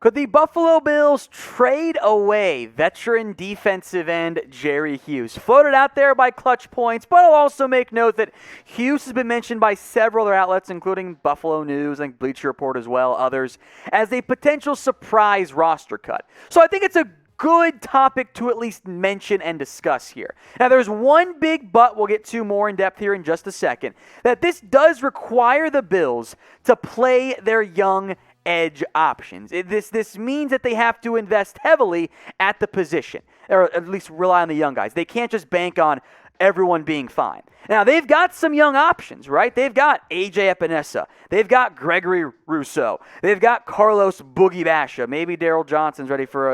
Could the Buffalo Bills trade away veteran defensive end Jerry Hughes? Floated out there by Clutch Points, but I'll also make note that Hughes has been mentioned by several other outlets, including Buffalo News and Bleacher Report as well, others, as a potential surprise roster cut. So I think it's a good topic to at least mention and discuss here. Now, there's one big but we'll get to more in depth here in just a second, that this does require the Bills to play their young edge options. This means that they have to invest heavily at the position, or at least rely on the young guys. They can't just bank on everyone being fine. Now, they've got some young options, right? They've got A.J. Epenesa. They've got Gregory Rousseau. They've got Carlos Boogie Basham. Maybe Daryl Johnson's ready for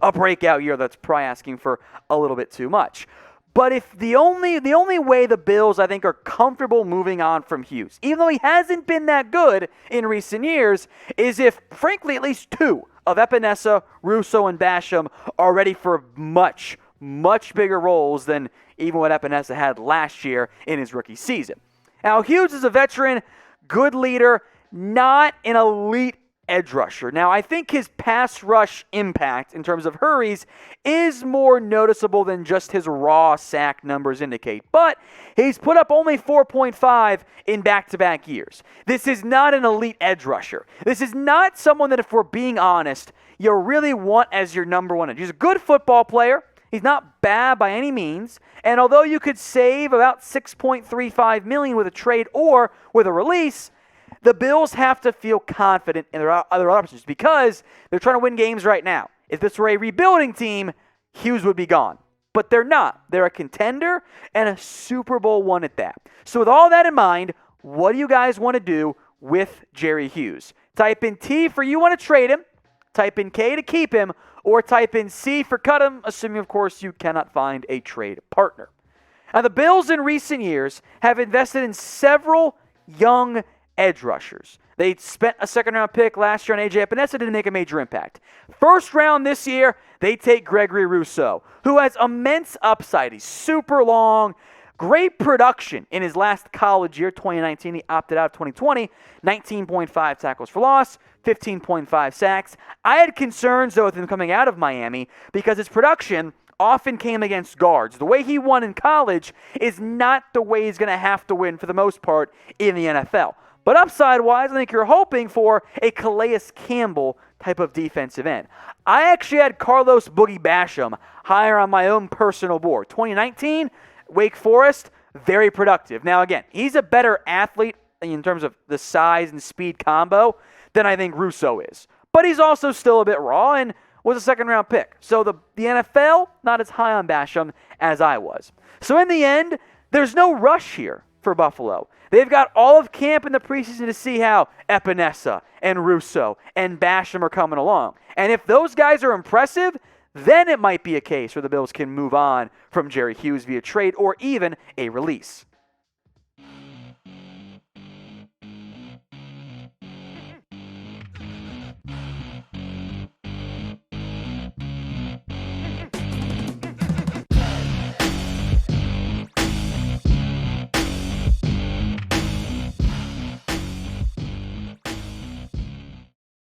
a breakout year. That's probably asking for a little bit too much. But if the only way the Bills, I think, are comfortable moving on from Hughes, even though he hasn't been that good in recent years, is if, frankly, at least two of Epenesa, Rousseau, and Basham are ready for much, much bigger roles than even what Epenesa had last year in his rookie season. Now, Hughes is a veteran, good leader, not an elite edge rusher. Now, I think his pass rush impact in terms of hurries is more noticeable than just his raw sack numbers indicate. But he's put up only 4.5 in back-to-back years. This is not an elite edge rusher. This is not someone that, if we're being honest, you really want as your number one edge. He's a good football player. He's not bad by any means. And although you could save about $6.35 million with a trade or with a release, the Bills have to feel confident in their other options because they're trying to win games right now. If this were a rebuilding team, Hughes would be gone. But they're not. They're a contender and a Super Bowl one at that. So with all that in mind, what do you guys want to do with Jerry Hughes? Type in T for you want to trade him, type in K to keep him, or type in C for cut him, assuming, of course, you cannot find a trade partner. Now, the Bills in recent years have invested in several young edge rushers. They spent a second-round pick last year on A.J. Epenesa, didn't make a major impact. First round this year, they take Gregory Rousseau, who has immense upside. He's super long, great production in his last college year, 2019. He opted out of 2020, 19.5 tackles for loss, 15.5 sacks. I had concerns, though, with him coming out of Miami because his production often came against guards. The way he won in college is not the way he's going to have to win for the most part in the NFL. But upside-wise, I think you're hoping for a Calais Campbell type of defensive end. I actually had Carlos Boogie Basham higher on my own personal board. 2019, Wake Forest, very productive. Now, again, he's a better athlete in terms of the size and speed combo than I think Rousseau is. But he's also still a bit raw and was a second-round pick. So the NFL, not as high on Basham as I was. So in the end, there's no rush here for Buffalo. They've got all of camp in the preseason to see how Epenesa and Rousseau and Basham are coming along. And if those guys are impressive, then it might be a case where the Bills can move on from Jerry Hughes via trade or even a release.